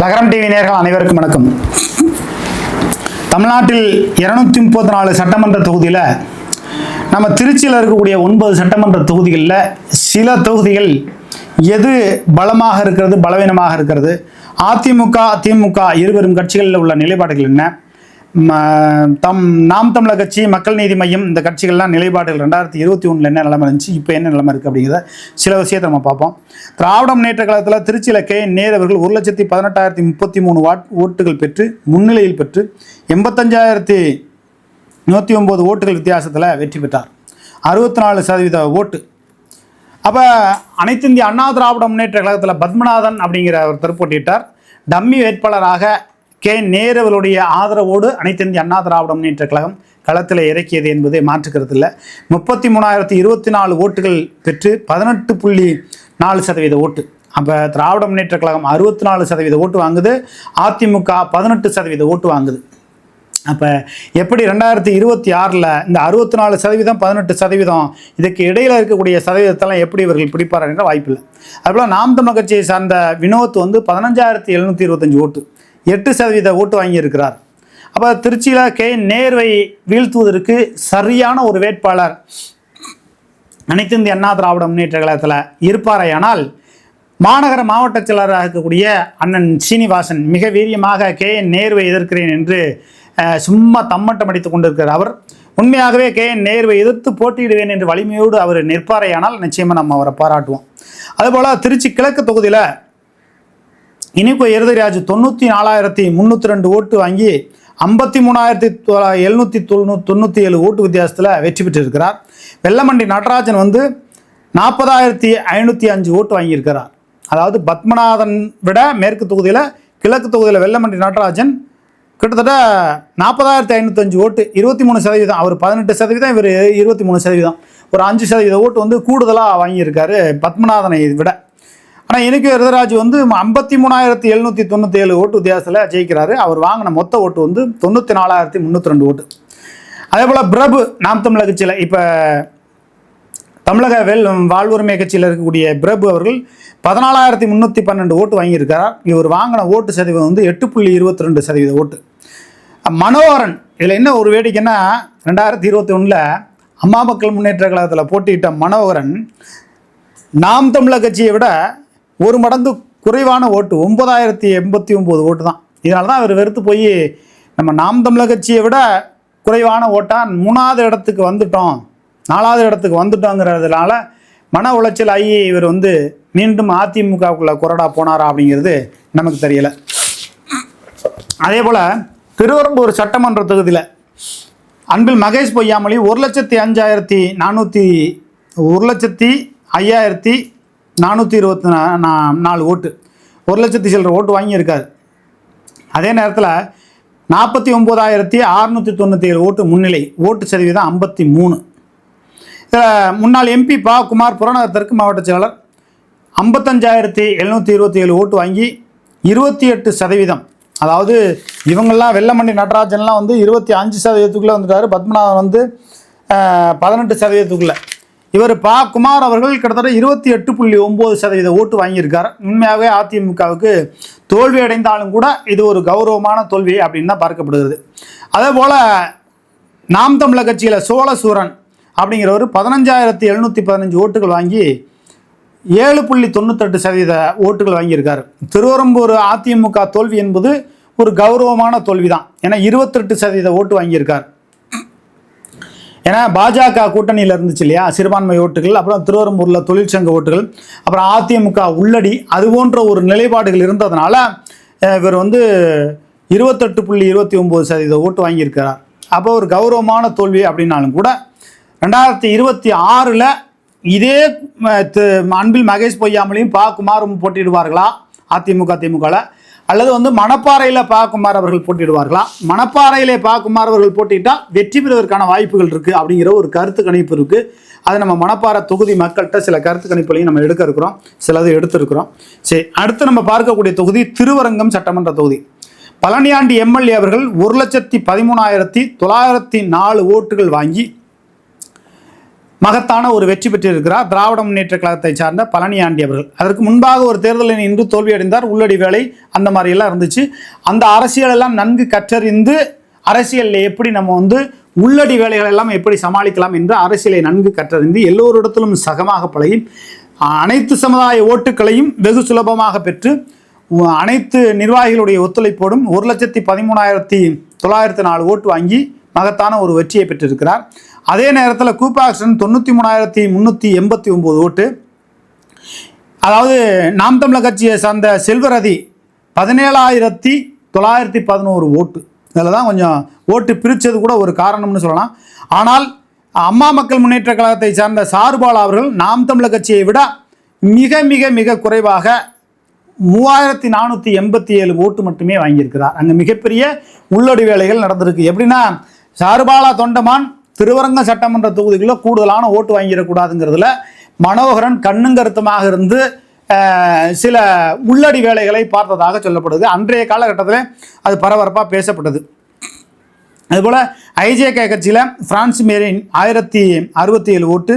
லகரம் டிவி நேயர்கள் அனைவருக்கும் வணக்கம். தமிழ்நாட்டில் 234 சட்டமன்ற தொகுதியில் நம்ம திருச்சியில் இருக்கக்கூடிய 9 சட்டமன்ற தொகுதிகளில் சில தொகுதிகள் எது பலமாக இருக்கிறது, பலவீனமாக இருக்கிறது, அதிமுக திமுக இருவரும் கட்சிகளில் உள்ள நிலைப்பாடுகள் என்ன, நாம் தமிழர் கட்சி, மக்கள் நீதி மையம், இந்த கட்சிகள்லாம் நிலைப்பாடுகள் 2021 என்ன நிலைமை இருந்துச்சு, இப்போ என்ன நிலைமை இருக்குது அப்படிங்கிறத சில விஷயத்தை நம்ம பார்ப்போம். திராவிட முன்னேற்ற கழகத்தில் திருச்சியில் நேரு அவர்கள் 1,18,033 ஓட்டுகள் பெற்று முன்னிலையில் பெற்று 85,109 ஓட்டுகள் வித்தியாசத்தில் வெற்றி பெற்றார். 64% ஓட்டு. அப்போ அனைத்து இந்திய அண்ணா திராவிட முன்னேற்ற கழகத்தில் பத்மநாதன் அப்படிங்கிற ஒருத்தர் போட்டியிட்டார். டம்மி வேட்பாளராக நேரு அவர்களுடைய ஆதரவோடு அனைத்து இந்திய அண்ணா திராவிட முன்னேற்ற கழகம் களத்தில் இறக்கியது என்பதை மாற்றுக்கிறது இல்லை. 33,024 ஓட்டுகள் பெற்று 18.4% ஓட்டு. அப்போ திராவிட முன்னேற்ற கழகம் 64% ஓட்டு வாங்குது, அதிமுக 18% ஓட்டு வாங்குது. அப்போ எப்படி 2026 இந்த 64%, 18% இதுக்கு இடையில் இருக்கக்கூடிய சதவீதத்தெல்லாம் எப்படி இவர்கள் பிடிப்பார்கள் என்ற வாய்ப்பில்லை. அதுபோல் நாம் தமிழர் கட்சியை சார்ந்த வினோத் 15,725 ஓட்டு, 8% ஓட்டு வாங்கியிருக்கிறார். அப்போ திருச்சியில் நேருவை வீழ்த்துவதற்கு சரியான ஒரு வேட்பாளர் அனைத்து இந்திய அண்ணா திராவிட முன்னேற்ற கழகத்தில் இருப்பாரையானால் மாநகர மாவட்ட செயலராக இருக்கக்கூடிய அண்ணன் சீனிவாசன் மிக வீரியமாக நேருவை எதிர்க்கிறேன் என்று சும்மா தம்மட்டம் அடித்துக் கொண்டிருக்கிறார். அவர் உண்மையாகவே நேருவை எதிர்த்து போட்டியிடுவேன் என்று வலிமையோடு அவர் நிற்பாரையானால் நிச்சயமாக நம்ம அவரை பாராட்டுவோம். அதுபோல் திருச்சி கிழக்கு தொகுதியில் இனிப்பு எருதராஜ் 94,302 ஓட்டு வாங்கி 53,797 ஓட்டு வித்தியாசத்தில் வெற்றி பெற்றிருக்கிறார். வெள்ளமண்டி நடராஜன் 40,505 ஓட்டு வாங்கியிருக்கிறார். அதாவது பத்மநாதன் விட மேற்கு தொகுதியில், கிழக்கு தொகுதியில் வெள்ளமண்டி நடராஜன் கிட்டத்தட்ட 40,505 ஓட்டு, 23%. அவர் 18%, இவர் 23%. ஒரு 5% ஓட்டு கூடுதலாக வாங்கியிருக்காரு பத்மநாதனை விட. ஆனால் இனிக்கு எருதராஜ் 53,797 ஓட்டு வித்தியாசத்தில் ஜெயிக்கிறாரு. அவர் வாங்கின மொத்த ஓட்டு 94,302 ஓட்டு. அதே போல் பிரபு நாம் தமிழர் கட்சியில் இப்போ தமிழக வாழ்வுரிமை கட்சியில் இருக்கக்கூடிய பிரபு அவர்கள் 14,312 ஓட்டு வாங்கியிருக்கிறார். இவர் வாங்கின ஓட்டு சதவீதம் 8.22% ஓட்டு. மனோகரன் இதில் என்ன ஒரு வேடிக்கைன்னா, 2021 அம்மா மக்கள் முன்னேற்ற கழகத்தில் போட்டியிட்ட மனோகரன் நாம் தமிழர் கட்சியை விட ஒரு மடங்கு குறைவான ஓட்டு, 9,089 ஓட்டு தான். இதனால தான் அவர் வெறுத்து போய் நம்ம நாம் தமிழர் கட்சியை விட குறைவான ஓட்டாக 3வது இடத்துக்கு வந்துட்டோம், 4வது இடத்துக்கு வந்துட்டோங்கிறதுனால மன உளைச்சல் ஆகி இவர் மீண்டும் அதிமுகவுக்குள்ள கொறடா போனாரா அப்படிங்கிறது நமக்கு தெரியல. அதே போல் திருவரம்பூர் சட்டமன்ற தொகுதியில் அன்பில் மகேஷ் பொய்யாமொழி 1,05,424 ஓட்டு, 1,00,000 சில்லற ஓட்டு வாங்கியிருக்காரு. அதே நேரத்தில் 49,697 ஓட்டு முன்னிலை, ஓட்டு சதவீதம் 53. இதில் முன்னாள் எம்பி பா. குமார் புறநகர் தெற்கு மாவட்ட செயலாளர் 55,727 ஓட்டு வாங்கி 28%. அதாவது இவங்கெல்லாம் வெள்ளமண்டி நடராஜன்லாம் 25%க்குள்ளே வந்துட்டார். பத்மநாதன் 18%. இவர் பா. குமார் அவர்கள் கிட்டத்தட்ட 28.9% ஓட்டு வாங்கியிருக்கார். உண்மையாகவே அதிமுகவுக்கு தோல்வி அடைந்தாலும் கூட இது ஒரு கௌரவமான தோல்வி அப்படின்னு தான் பார்க்கப்படுகிறது. அதே போல் நாம் தமிழர் கட்சியில் சோழசூரன் அப்படிங்கிறவர் 15,715 ஓட்டுகள் வாங்கி 7.98% ஓட்டுகள் வாங்கியிருக்கார். திருவரம்பூர் அதிமுக தோல்வி என்பது ஒரு கௌரவமான தோல்வி தான். ஏன்னா 28% ஓட்டு வாங்கியிருக்கார். ஏன்னா பாஜக கூட்டணியில் இருந்துச்சு இல்லையா, சிறுபான்மை ஓட்டுகள், அப்புறம் திருவரம்பூரில் தொழிற்சங்க ஓட்டுகள், அப்புறம் அதிமுக உள்ளடி, அது போன்ற ஒரு நிலைப்பாடுகள் இருந்ததுனால இவர் 28.29% ஓட்டு வாங்கியிருக்கிறார். அப்போ ஒரு கௌரவமான தோல்வி அப்படின்னாலும் கூட 2026 இதே அன்பில் மகேஷ் பொய்யாமொழியும் பா. குமாரும் போட்டியிடுவார்களா அதிமுக திமுகவில், அல்லது மணப்பாறையில் பா. குமார் அவர்கள் போட்டியிடுவார்களா? மணப்பாறையிலே பா. குமார் அவர்கள் போட்டியிட்டால் வெற்றி பெறுவதற்கான வாய்ப்புகள் இருக்குது அப்படிங்கிற ஒரு கருத்து கணிப்பு இருக்குது. அது நம்ம மணப்பாறை தொகுதி மக்கள்கிட்ட சில கருத்து கணிப்புகளையும் நம்ம எடுக்க இருக்கிறோம், சிலது எடுத்திருக்கிறோம். சரி, அடுத்து நம்ம பார்க்கக்கூடிய தொகுதி திருவரங்கம் சட்டமன்ற தொகுதி. பழனியாண்டி எம்எல்ஏ அவர்கள் 1,13,904 ஓட்டுகள் வாங்கி மகத்தான ஒரு வெற்றி பெற்றிருக்கிறார் திராவிட முன்னேற்ற கழகத்தை சார்ந்த பழனியாண்டி அவர்கள். அதற்கு முன்பாக ஒரு தேர்தலில் நின்று தோல்வியடைந்தார். உள்ளடி வேலை அந்த மாதிரியெல்லாம் இருந்துச்சு. அந்த அரசியலெல்லாம் நன்கு கற்றறிந்து அரசியலில் எப்படி நம்ம வந்து உள்ளடி வேலைகள் எல்லாம் எப்படி சமாளிக்கலாம் என்று அரசியலை நன்கு கற்றறிந்து எல்லோரிடத்திலும் சகமாக பழகி அனைத்து சமுதாய ஓட்டுகளையும் வெகு சுலபமாக பெற்று அனைத்து நிர்வாகிகளுடைய ஒத்துழைப்போடும் 1,13,904 ஓட்டு வாங்கி மகத்தான ஒரு வெற்றியை பெற்றிருக்கிறார். அதே நேரத்தில் கூப்பாக்சன் 93,389 ஓட்டு. அதாவது நாம் தமிழர் கட்சியை சார்ந்த செல்வரதி 17,911 ஓட்டு. இதில் தான் கொஞ்சம் ஓட்டு பிரித்தது கூட ஒரு காரணம்னு சொல்லலாம். ஆனால் அம்மா மக்கள் முன்னேற்ற கழகத்தை சார்ந்த சார்பாளா அவர்கள் நாம் தமிழர் கட்சியை விட மிக மிக மிக குறைவாக 3,487 ஓட்டு மட்டுமே வாங்கியிருக்கிறார். அங்கே மிகப்பெரிய உள்ளடி வேலைகள் நடந்திருக்கு. எப்படின்னா சார்பாளா தொண்டமான் திருவரங்கம் சட்டமன்ற தொகுதிகளில் கூடுதலான ஓட்டு வாங்கிடக்கூடாதுங்கிறதுல மனோகரன் கண்ணுங்கருத்தமாக இருந்து சில உள்ளடி வேலைகளை பார்த்ததாக சொல்லப்படுது. அன்றைய காலகட்டத்தில் அது பரபரப்பாக பேசப்பட்டது. அதுபோல் ஐஜேகே கட்சியில் பிரான்ஸ் மேரின் 1,067 ஓட்டு.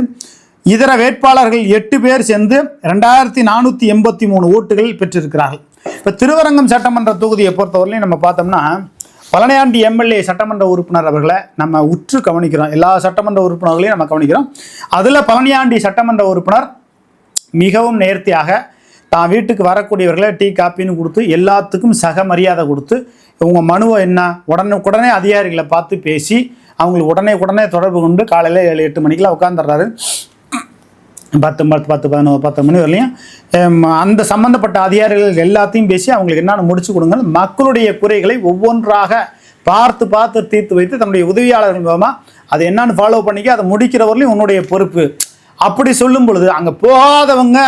இதர வேட்பாளர்கள் 8 பேர் சேர்ந்து 2,483 ஓட்டுகள் பெற்றிருக்கிறார்கள். இப்போ திருவரங்கம் சட்டமன்ற தொகுதியை பொறுத்தவரையிலையும் நம்ம பார்த்தோம்னா பழனியாண்டி எம்எல்ஏ சட்டமன்ற உறுப்பினர் அவர்களை நம்ம உற்று கவனிக்கிறோம். எல்லா சட்டமன்ற உறுப்பினர்களையும் நம்ம கவனிக்கிறோம். அதில் பழனியாண்டி சட்டமன்ற உறுப்பினர் மிகவும் நேர்த்தியாக தான் வீட்டுக்கு வரக்கூடியவர்களை டீ காப்பின்னு கொடுத்து எல்லாத்துக்கும் சக மரியாதை கொடுத்து உங்கள் மனுவை என்ன உடனே அதிகாரிகளை பார்த்து பேசி அவங்களுக்கு உடனே தொடர்பு கொண்டு காலையில் 7-8 மணிக்கெலாம் உட்காந்துடுறாரு. 10 மணி வரலையும் அந்த சம்பந்தப்பட்ட அதிகாரிகள் எல்லாத்தையும் பேசி அவங்களுக்கு என்னென்ன முடிச்சு கொடுங்க, மக்களுடைய குறைகளை ஒவ்வொன்றாக பார்த்து தீர்த்து வைத்து தன்னுடைய உதவியாளர்கள் மூலமாக அது என்னன்னு ஃபாலோ பண்ணிக்க அதை முடிக்கிறவர்களையும் உன்னுடைய பொறுப்பு அப்படி சொல்லும் பொழுது அங்கே போகாதவங்க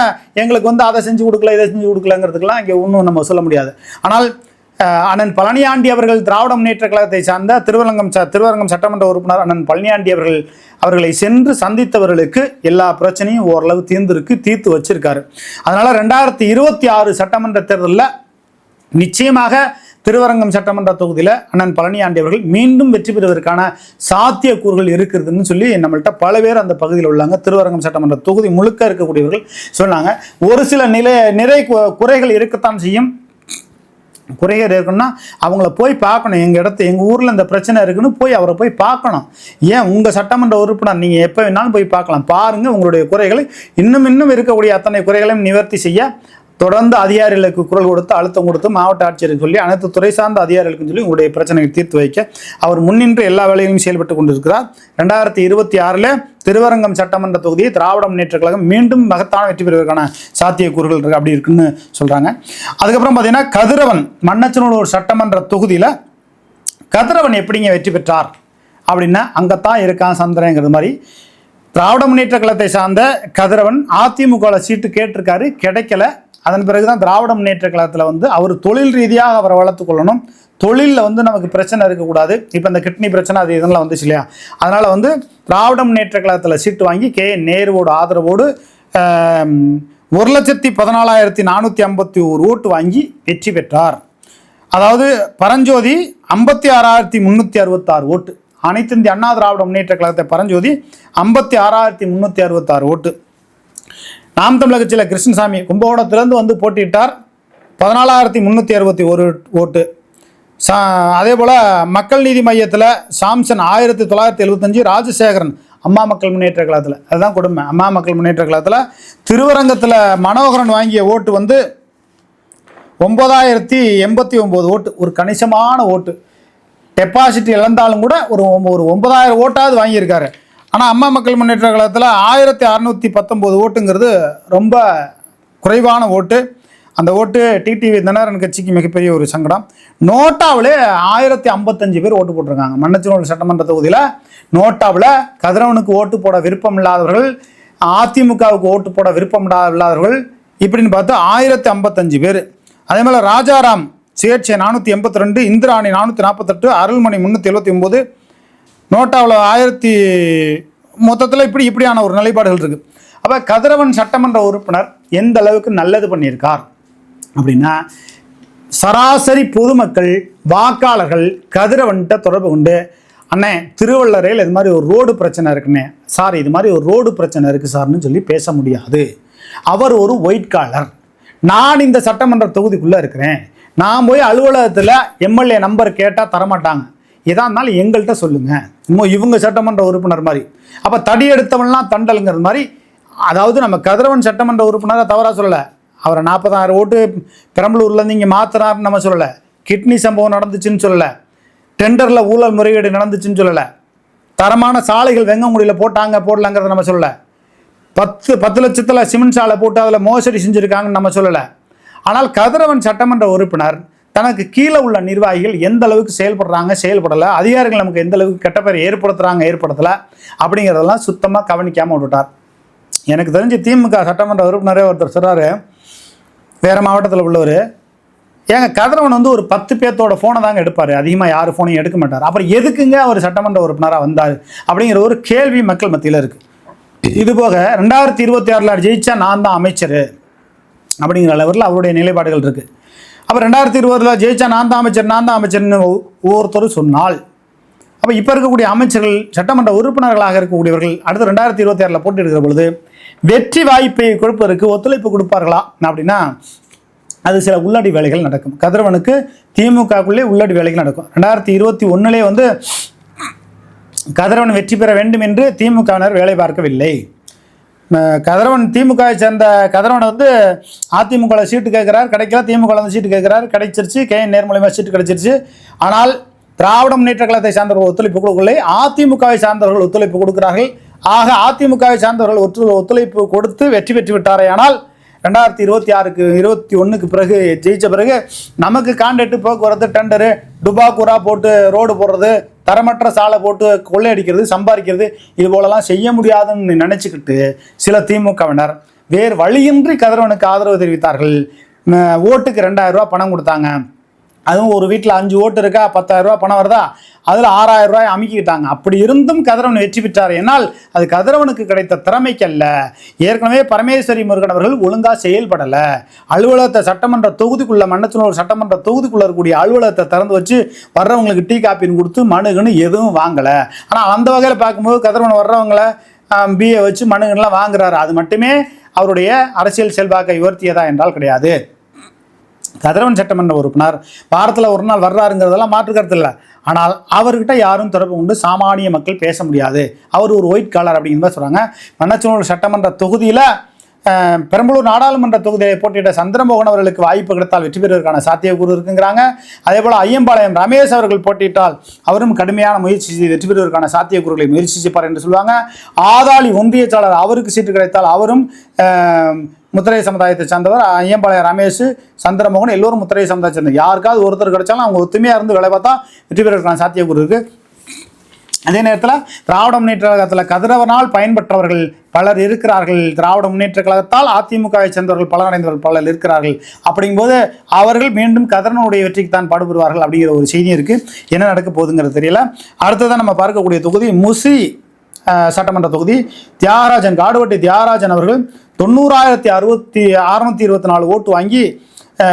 எங்களுக்கு வந்து அதை செஞ்சு கொடுக்கல இதை செஞ்சு கொடுக்கலங்கிறதுக்கெல்லாம் இங்கே ஒன்றும் நம்ம சொல்ல முடியாது. ஆனால் அண்ணன் பழனியாண்டி அவர்கள் திராவிட முன்னேற்ற கழகத்தை சார்ந்த திருவரங்கம் சட்டமன்ற உறுப்பினர் அண்ணன் பழனியாண்டி அவர்களை சென்று சந்தித்தவர்களுக்கு எல்லா பிரச்சனையும் ஓரளவு தீர்த்து வச்சிருக்காரு. அதனால 2026 சட்டமன்ற தேர்தலில் நிச்சயமாக திருவரங்கம் சட்டமன்ற தொகுதியில் அண்ணன் பழனியாண்டி அவர்கள் மீண்டும் வெற்றி பெறுவதற்கான சாத்தியக்கூறுகள் இருக்கிறதுன்னு சொல்லி நம்மள்கிட்ட பல பேர் அந்த பகுதியில் உள்ளாங்க. திருவரங்கம் சட்டமன்ற தொகுதி முழுக்க இருக்கக்கூடியவர்கள் சொன்னாங்க. ஒரு சில நிறை குறைகள் இருக்கத்தான் செய்யும். குறைகள் இருக்குன்னா அவங்கள போய் பார்க்கணும். எங்கள் ஊரில் இந்த பிரச்சனை இருக்குன்னு போய் அவரை போய் பார்க்கணும். ஏன் உங்கள் சட்டமன்ற உறுப்பினர் நீங்கள் எப்போ வேணாலும் போய் பார்க்கலாம். பாருங்கள், உங்களுடைய குறைகளை இன்னும் இருக்கக்கூடிய அத்தனை குறைகளையும் நிவர்த்தி செய்ய தொடர்ந்து அதிகாரிகளுக்கு குரல் கொடுத்து அழுத்தம் கொடுத்து மாவட்ட ஆட்சியருக்கு சொல்லி அனைத்து துறை சார்ந்த அதிகாரிகளுக்கும் சொல்லி உங்களுடைய பிரச்சனையை தீர்த்து வைக்க அவர் முன்னின்று எல்லா வேலைகளையும் செயல்பட்டு கொண்டிருக்கிறார். 2026 திருவரங்கம் சட்டமன்ற தொகுதியை திராவிட முன்னேற்ற கழகம் மீண்டும் மகத்தான வெற்றி பெறுவதற்கான சாத்தியக்கூறுகள் இருக்கு அப்படி இருக்குன்னு சொல்றாங்க. அதுக்கப்புறம் பார்த்தீங்கன்னா கதிரவன் மண்ணச்சநல்லூர் சட்டமன்ற தொகுதியில் கதிரவன் எப்படிங்க வெற்றி பெற்றார் அப்படின்னா அங்கத்தான் இருக்கான் சந்திரங்கிறது மாதிரி திராவிட முன்னேற்ற கழகத்தை சார்ந்த கதிரவன் அதிமுக சீட்டு கேட்டிருக்காரு, கிடைக்கல. அதன் பிறகுதான் திராவிட முன்னேற்ற கழகத்தில் வந்து அவர் தொழில் ரீதியாக அவரை வளர்த்து கொள்ளணும். தொழிலில் வந்து நமக்கு பிரச்சனை இருக்கக்கூடாது. இப்போ இந்த கிட்னி பிரச்சனை அது இதெல்லாம் வந்துச்சு இல்லையா, அதனால் வந்து திராவிட முன்னேற்ற கழகத்தில் சீட்டு வாங்கி நேருவோட ஆதரவோடு 1,14,451 ஓட்டு வாங்கி வெற்றி பெற்றார். அதாவது பரஞ்சோதி 56,366 ஓட்டு. அனைத்து இந்திய அண்ணா திராவிட முன்னேற்ற கழகத்தை பரஞ்சோதி 56,366 ஓட்டு. நாம் தமிழர் கட்சியில் கிருஷ்ணசாமி கும்பகோணத்திலிருந்து வந்து போட்டியிட்டார், 14,361 ஓட்டு. அதே போல் மக்கள் நீதி மையத்தில் சாம்சன் 1975, ராஜசேகரன் அம்மா மக்கள் முன்னேற்ற கழகத்தில், அதுதான் கொடுமை. அம்மா மக்கள் முன்னேற்ற கழகத்தில் திருவரங்கத்தில் மனோகரன் வாங்கிய ஓட்டு வந்து 9,089 ஓட்டு, ஒரு கணிசமான ஓட்டு. டெபாசிட் இழந்தாலும் கூட ஒரு 9,000 ஓட்டாவது வாங்கியிருக்காரு. ஆனால் அம்மா மக்கள் முன்னேற்ற கழகத்தில் 1,619 ஓட்டுங்கிறது ரொம்ப குறைவான ஓட்டு. அந்த ஓட்டு டிடிவி தினகரன் கட்சிக்கு மிகப்பெரிய ஒரு சங்கடம். நோட்டாவிலே 1,055 பேர் ஓட்டு போட்டிருக்காங்க. மண்ணச்சநல்லூர் சட்டமன்ற தொகுதியில் நோட்டாவில் கதிரவனுக்கு ஓட்டு போட விருப்பம் இல்லாதவர்கள், அதிமுகவுக்கு ஓட்டு போட விருப்பம் இல்லாதவர்கள் இப்படின்னு பார்த்து 1,055 பேர். அதே மாதிரி ராஜாராம் சுயேட்சை 482, இந்திராணி 448, அருள்மணி 379, நோட்டாவில் 1000 மொத்தத்தில் இப்படியான ஒரு நிலைப்பாடுகள் இருக்குது. அப்போ கதிரவன் சட்டமன்ற உறுப்பினர் எந்த அளவுக்கு நல்லது பண்ணியிருக்கார் அப்படின்னா, சராசரி பொதுமக்கள் வாக்காளர்கள் கதிரவன்கிட்ட தொடர்பு கொண்டு அண்ணே திருவள்ளரையில் இது மாதிரி ஒரு ரோடு பிரச்சனை இருக்குண்ணே, சார் இது மாதிரி ஒரு ரோடு பிரச்சனை இருக்குது சார்னு சொல்லி பேச முடியாது. அவர் ஒரு ஒயிட் காலர். நான் இந்த சட்டமன்ற தொகுதிக்குள்ளே இருக்கிறேன், நான் போய் அலுவலகத்தில் எம்எல்ஏ நம்பர் கேட்டால் தரமாட்டாங்க, எதா இருந்தாலும் எங்கள்கிட்ட சொல்லுங்கள். இன்னும் இவங்க சட்டமன்ற உறுப்பினர் மாதிரி. அப்போ தடி எடுத்தவன்லாம் தண்டலுங்கிறது மாதிரி. அதாவது நம்ம கதிரவன் சட்டமன்ற உறுப்பினரை தவறாக சொல்லலை, அவரை 40,000 ஓட்டு பெரம்பலூர்லேருந்து இங்கே மாற்றினார்னு நம்ம சொல்லலை, கிட்னி சம்பவம் நடந்துச்சுன்னு சொல்லலை, டெண்டரில் ஊழல் முறைகேடு நடந்துச்சுன்னு சொல்லலை, தரமான சாலைகள் வெங்கங்குடியில் போட்டாங்க போடலாங்கிறத நம்ம சொல்லலை, 10 லட்சத்தில் சிமெண்ட் சாலை போட்டு அதில் மோசடி செஞ்சுருக்காங்கன்னு நம்ம சொல்லலை. ஆனால் கதிரவன் சட்டமன்ற உறுப்பினர் தனக்கு கீழே உள்ள நிர்வாகிகள் எந்த அளவுக்கு செயல்படுறாங்க செயல்படலை, அதிகாரிகள் நமக்கு எந்த அளவுக்கு கெட்ட பேர் ஏற்படுத்துகிறாங்க ஏற்படுத்தலை அப்படிங்கிறதெல்லாம் சுத்தமாக கவனிக்காமல் விட்டுட்டார். எனக்கு தெரிஞ்சு திமுக சட்டமன்ற உறுப்பினரே ஒருத்தர் சொல்கிறாரு, வேறு மாவட்டத்தில் உள்ளவர், ஏங்க கதிரவன் வந்து ஒரு 10 பேர்த்தோட ஃபோனை தாங்க எடுப்பார், அதிகமாக யார் ஃபோனையும் எடுக்க மாட்டார், அப்புறம் எதுக்குங்க அவர் சட்டமன்ற உறுப்பினராக வந்தார் அப்படிங்கிற ஒரு கேள்வி மக்கள் மத்தியில் இருக்குது. இதுபோக 2026 ஜெயிச்சா நான் தான் அமைச்சர் அப்படிங்கிற அளவில் அவருடைய நிலைப்பாடுகள் இருக்குது. அப்போ 2020 ஜெயிச்சா நான் தான் அமைச்சர்னு ஒவ்வொருத்தரும் சொன்னால், அப்போ இப்போ இருக்கக்கூடிய அமைச்சர்கள் சட்டமன்ற உறுப்பினர்களாக இருக்கக்கூடியவர்கள் அடுத்து 2026 போட்டி எடுக்கிற பொழுது வெற்றி வாய்ப்பை கொடுப்பதற்கு ஒத்துழைப்பு கொடுப்பார்களா அப்படின்னா அது சில உள்ளடி வேலைகள் நடக்கும். கதிரவனுக்கு திமுகக்குள்ளே உள்ளடி வேலைகள் நடக்கும். 2021 வந்து கதிரவன் வெற்றி பெற வேண்டும் என்று திமுகவினர் வேலை பார்க்கவில்லை. கதிரவன் திமுகவை சேர்ந்த கதிரவன் வந்து அதிமுக சீட்டு கேட்குறார், கிடைக்கல, திமுக வந்து சீட்டு கேட்குறார், கிடைச்சிருச்சு, KN நேரு மூலமாக சீட்டு கிடைச்சிருச்சு. ஆனால் திராவிட முன்னேற்ற கழகத்தை சார்ந்தவர்கள் ஒத்துழைப்பு கொடுக்கவில்லை, அதிமுகவை சார்ந்தவர்கள் ஒத்துழைப்பு கொடுக்கிறார்கள். ஆக அதிமுகவை சார்ந்தவர்கள் ஒத்துழைப்பு கொடுத்து வெற்றி பெற்று விட்டாரே. ஆனால் 2026-21 பிறகு ஜெயிச்ச பிறகு நமக்கு கான்ட்ராக்ட், போக்குவரத்து, டெண்டரு, டுபாக்கூரா போட்டு ரோடு போடுறது, தரமற்ற சாலை போட்டு கொள்ளையடிக்கிறது, சம்பாதிக்கிறது, இது போலலாம் செய்ய முடியாதுன்னு நினச்சிக்கிட்டு சில திமுகவினர் வேறு வழியின்றி கதிரவனுக்கு ஆதரவு தெரிவித்தார்கள். ஓட்டுக்கு 2000 ரூபா பணம் கொடுத்தாங்க. அதுவும் ஒரு வீட்டில் 5 ஓட்டு இருக்கா, 10,000 ரூபா பணம் வருதா, அதில் 6,000 ரூபாய் அமுக்கிக்கிட்டாங்க. அப்படி இருந்தும் கதிரவன் வெற்றி பெற்றார். என்னால் அது கதிரவனுக்கு கிடைத்த திறமைக்கல்ல. ஏற்கனவே பரமேஸ்வரி முருகன் அவர்கள் ஒழுங்காக செயல்படலை. அலுவலகத்தை சட்டமன்ற தொகுதிக்குள்ளே, மன்னச்சனூர் சட்டமன்ற தொகுதிக்குள்ளே இருக்கக்கூடிய அலுவலகத்தை திறந்து வச்சு வர்றவங்களுக்கு டீ காப்பின்னு கொடுத்து மனுகன்னு எதுவும் வாங்கலை. ஆனால் அந்த வகையில் பார்க்கும்போது கதிரவன் வர்றவங்களை பிஏ வச்சு மனுகன்லாம் வாங்குறாரு. அது மட்டுமே அவருடைய அரசியல் செல்வாக்கை உயர்த்தியதா என்றால் கிடையாது. கதிரவன் சட்டமன்ற உறுப்பினர் வாரத்தில் ஒரு நாள் வர்றாருங்கிறதெல்லாம் மாற்று கருத்து இல்லை. ஆனால் அவர்கிட்ட யாரும் தொடர்பு கொண்டு சாமானிய மக்கள் பேச முடியாது. அவர் ஒரு ஒயிட் காலர் அப்படிங்கிற மாதிரி சொல்கிறாங்க. மன்னச்சனூர் சட்டமன்ற தொகுதியில் பெரம்பலூர் நாடாளுமன்ற தொகுதியை போட்டியிட்ட சந்திரமோகன் அவர்களுக்கு வாய்ப்பு கிடைத்தால் வெற்றி பெறுவதற்கான சாத்தியக்கூறு இருக்குங்கிறாங்க. அதே போல் ஐயம்பாளையம் ரமேஷ் அவர்கள் போட்டியிட்டால் அவரும் கடுமையான முயற்சி செய்து வெற்றி பெறுவதற்கான சாத்தியக்கூறுகளை முயற்சி செய்ப்பார் என்று சொல்லுவாங்க. ஆதாளி ஒன்றியச்சாளர் அவருக்கு சீட்டு கிடைத்தால் அவரும் முத்திரை சமுதாயத்தை சார்ந்தவர். ஐயம்பாளையம் ரமேஷ், சந்திரமோகன் எல்லோரும் முத்திரை சமுதாயத்தை சேர்ந்தவர். யாருக்காவது ஒருத்தர் கிடைச்சாலும் அவங்க ஒத்துமையாக இருந்து வேலை பார்த்தா வெற்றி பெறுவதற்கான சாத்தியக்கூறு இருக்குது. அதே நேரத்தில் திராவிட முன்னேற்ற கழகத்தில் கதிரவனால் பயன்பெற்றவர்கள் பலர் இருக்கிறார்கள். திராவிட முன்னேற்ற கழகத்தால் அதிமுகவை சேர்ந்தவர்கள் பலனடைந்தவர்கள் பலர் இருக்கிறார்கள். அப்படிங்கும்போது அவர்கள் மீண்டும் கதிரவனுடைய வெற்றிக்கு தான் பாடுபடுவார்கள் அப்படிங்கிற ஒரு செய்தி இருக்குது. என்ன நடக்க போகுதுங்கிறது தெரியல. அடுத்ததான் நம்ம பார்க்கக்கூடிய தொகுதி முசி சட்டமன்ற தொகுதி. தியாகராஜன், காடுவட்டி தியாகராஜன் அவர்கள் 90,624 ஓட்டு வாங்கி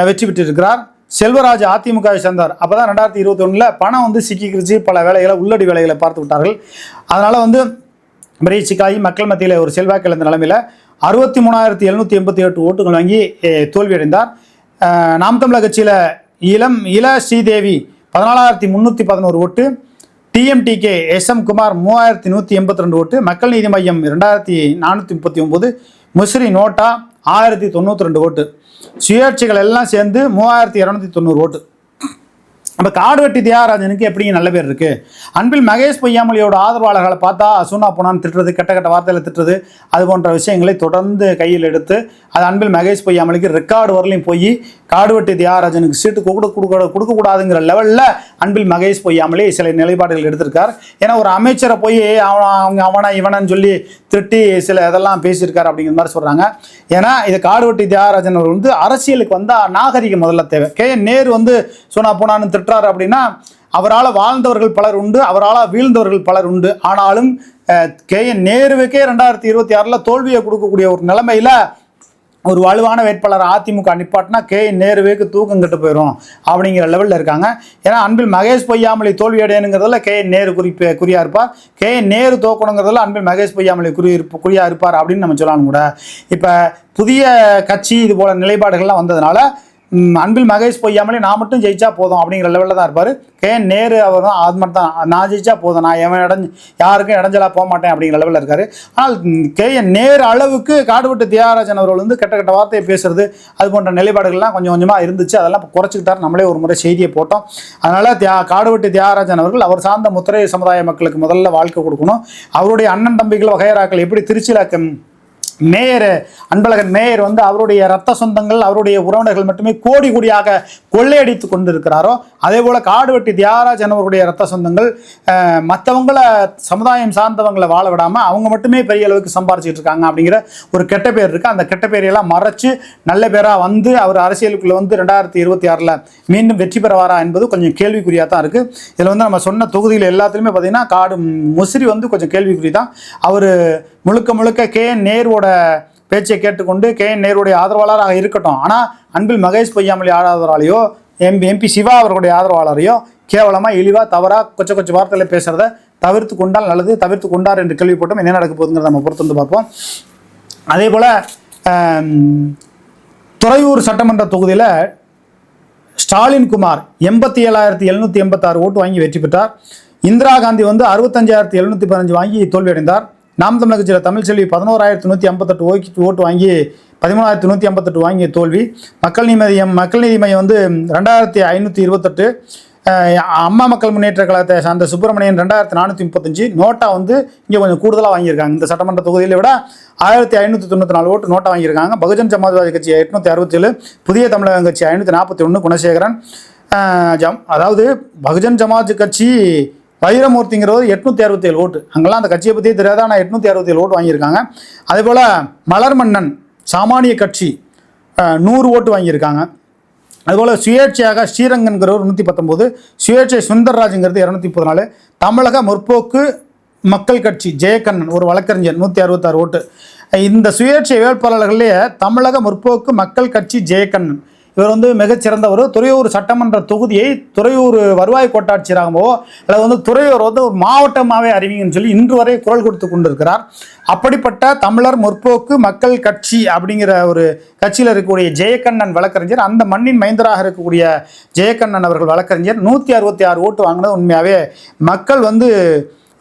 வெற்றி பெற்றிருக்கிறார். செல்வராஜ் அதிமுகவை சேர்ந்தார். அப்போ தான் 2021 பணம் வந்து சிக்கிக்கிருச்சு, பல வேலைகளை உள்ளடி வேலைகளை பார்த்து விட்டார்கள். அதனால் வந்து பெரிய சிக்காயி மக்கள் மத்தியில் ஒரு செல்வாக்கு இழந்த நிலைமையில் 63,788 ஓட்டுகள் வாங்கி தோல்வியடைந்தார். நாம் தமிழர் கட்சியில் இள ஸ்ரீதேவி 14,311 ஓட்டு, டிஎம்டிகே SM குமார் 3,182 ஓட்டு, மக்கள் நீதி மையம் 2,439, முஸ்ரி நோட்டா 1,092 ஓட்டு, சுயேட்சைகள் எல்லாம் சேர்ந்து 3,290 ஓட்டு. நம்ம காடுவெட்டி தியாகராஜனுக்கு எப்படிங்க நல்ல பேர் இருக்குது. அன்பில் மகேஷ் பொய்யாமொழியோட ஆதரவாளர்களை பார்த்தா சூனா போனான்னு திட்டுறது, கெட்ட வார்த்தையில் திட்டுறது, அது போன்ற விஷயங்களை தொடர்ந்து கையில் எடுத்து அது அன்பில் மகேஷ் பொய்யாமொழிக்கு ரெக்கார்டு வரலையும் போய் காடுவெட்டி தியாகராஜனுக்கு சீட்டு கொடுக்கக்கூடாதுங்கிற லெவலில் அன்பில் மகேஷ் பொய்யாமொழி சில நிலைப்பாடுகள் எடுத்திருக்கார். ஏன்னா ஒரு அமைச்சரை போய் அவனை இவனன்னு சொல்லி திட்டி சில இதெல்லாம் பேசியிருக்காரு அப்படிங்கிற மாதிரி சொல்கிறாங்க. ஏன்னா இது காடுவெட்டி தியாகராஜன் அவர் வந்து அரசியலுக்கு வந்தால் நாகரிகம் முதல்ல தேவை. KN நேரு வந்து சூனா போனான்னு திட்டுறாரு அப்படின்னா அவரால் வாழ்ந்தவர்கள் பலர் உண்டு, அவரால் வீழ்ந்தவர்கள் பலர் உண்டு. ஆனாலும் KN நேருவுக்கே 2026 தோல்வியை கொடுக்கக்கூடிய ஒரு நிலைமையில் ஒரு வலுவான வேட்பாளர் அதிமுக நிப்பாட்டினா நேருவேக்கு தூக்கம் கட்டு போயிடும் அப்படிங்கிற லெவலில் இருக்காங்க. ஏன்னா அன்பில் மகேஷ் பொய்யாமொழி தோல்வி அடையணுங்கிறதுல நேரு குறியா இருப்பார், நேரு தோக்கணுங்கிறதுல அன்பில் மகேஷ் பொய்யாமொழி குறியா இருப்பார் அப்படின்னு நம்ம சொல்லலாம் கூட. இப்போ புதிய கட்சி இது போல நிலைப்பாடுகள்லாம் வந்ததுனால அன்பில் மகேஷ் பொய்யாமலே நான் மட்டும் ஜெயிச்சா போதும் அப்படிங்கிற லெவலில் தான் இருப்பார். நேரு அவர் தான் அது மட்டும் தான், நான் ஜெயிச்சா போதும், நான் யாருக்கும் இடைஞ்சலாக போக மாட்டேன் அப்படிங்கிற லெவலில் இருக்கார். ஆனால் நேரு அளவுக்கு காடுவெட்டு தியாகராஜன் அவர்கள் வந்து கெட்ட கெட்ட வார்த்தையை பேசுறது அது போன்ற நிலைப்பாடுகள்லாம் கொஞ்சம் கொஞ்சமாக இருந்துச்சு. அதெல்லாம் குறைச்சிக்கிட்டார். நம்மளே ஒரு முறை செய்தியை போட்டோம். அதனால் காடுவெட்டு தியாகராஜன் அவர்கள் அவர் சார்ந்த முத்திரை சமுதாய மக்களுக்கு முதல்ல வாழ்க்கை கொடுக்கணும். அவருடைய அண்ணன் தம்பிகள் வகையராக்கள் எப்படி திருச்சியில் மேயர் அன்பழகன் மேயர் வந்து அவருடைய ரத்த சொந்தங்கள் அவருடைய உறவினர்கள் மட்டுமே கோடி கோடியாக கொள்ளையடித்து கொண்டிருக்கிறாரோ அதே போல காடுவெட்டி தியாகராஜன் அவருடைய ரத்த சொந்தங்கள் மற்றவங்களை சமுதாயம் சார்ந்தவங்களை வாழ விடாமல் அவங்க மட்டுமே பெரிய அளவுக்கு சம்பாரிச்சிட்டு இருக்காங்க அப்படிங்கிற ஒரு கெட்ட பேர் இருக்கு. அந்த கெட்ட பேரையெல்லாம் மறைச்சு நல்ல பேராக வந்து அவர் அரசியலுக்குள்ள வந்து 2026 மீண்டும் வெற்றி பெறுவாரா என்பது கொஞ்சம் கேள்விக்குறியாக தான் இருக்கு. இதில் வந்து நம்ம சொன்ன தொகுதியில் எல்லாத்துலேயுமே பார்த்தீங்கன்னா முசிறி வந்து கொஞ்சம் கேள்விக்குறி தான். அவர் முழுக்க நேருவோட பேச்சை கேட்டுக்கொண்டு நேருடைய ஆதரவாளராக இருக்கட்டும். ஆனால் அன்பில் மகேஷ் பொய்யாமொழி ஆதரவாளையோ எம்பி சிவா அவர்களுடைய ஆதரவாளரையோ கேவலமாக இழிவாக தவறாக கொச்ச வார்த்தையில் பேசுகிறத தவிர்த்து கொண்டால் நல்லது. தவிர்த்து கொண்டார் என்று கேள்விப்பட்டோம். என்ன நடக்க போகுதுங்கிறத நம்ம பொறுத்து வந்து பார்ப்போம். அதே போல் துறையூர் சட்டமன்ற தொகுதியில் ஸ்டாலின் குமார் 87,786 ஓட்டு வாங்கி வெற்றி பெற்றார். இந்திரா காந்தி வந்து 65,715 வாங்கி தோல்வியடைந்தார். நாம் தமிழக கட்சியில் தமிழ்ச்செல்வி 11,158 ஓட்டு வாங்கி 13,158 வாங்கிய தோல்வி. மக்கள் நீதி மையம் வந்து 2,528. அம்மா மக்கள் முன்னேற்ற கழகத்தை சார்ந்த சுப்பிரமணியன் 2,435. நோட்டா வந்து இங்கே கொஞ்சம் கூடுதலாக வாங்கியிருக்காங்க. இந்த சட்டமன்ற தொகுதியில் விட 1,594 ஓட்டு நோட்டா வாங்கியிருக்காங்க. பகுஜன் சமாஜ்வாதி கட்சி 867, புதிய தமிழகம் கட்சி 541, குணசேகரன் அதாவது பகுஜன் சமாஜ் கட்சி வைரமூர்த்திங்கிறவர் 867 ஓட்டு. அங்கெல்லாம் அந்த கட்சியை பற்றியே தெரியாத, ஆனால் 867 ஓட்டு வாங்கியிருக்காங்க. அதே போல் மலர்மன்னன் சாமானிய கட்சி 100 ஓட்டு வாங்கியிருக்காங்க. அதுபோல் சுயேட்சையாக ஸ்ரீரங்கன்கிறவர் 119, சுயேட்சை சுந்தர்ராஜுங்கிறது 214, தமிழக முற்போக்கு மக்கள் கட்சி ஜெயக்கண்ணன் ஒரு வழக்கறிஞர் 166 ஓட்டு. இந்த சுயேட்சை வேட்பாளர்களே தமிழக முற்போக்கு மக்கள் கட்சி ஜெயக்கண்ணன் இவர் வந்து மிகச்சிறந்தவர். துறையூர் சட்டமன்ற தொகுதியை துறையூர் வருவாய் கோட்டாட்சியராகவோ அல்லது வந்து துறையூர் வந்து ஒரு மாவட்டமாகவே அறிவிங்கன்னு சொல்லி இன்று வரை குரல் கொடுத்து கொண்டிருக்கிறார். அப்படிப்பட்ட தமிழர் முற்போக்கு மக்கள் கட்சி அப்படிங்கிற ஒரு கட்சியில் இருக்கக்கூடிய ஜெயக்கண்ணன் வழக்கறிஞர், அந்த மண்ணின் மைந்தராக இருக்கக்கூடிய ஜெயக்கண்ணன் அவர்கள் வழக்கறிஞர் 166 ஓட்டு வாங்கினது உண்மையாகவே மக்கள் வந்து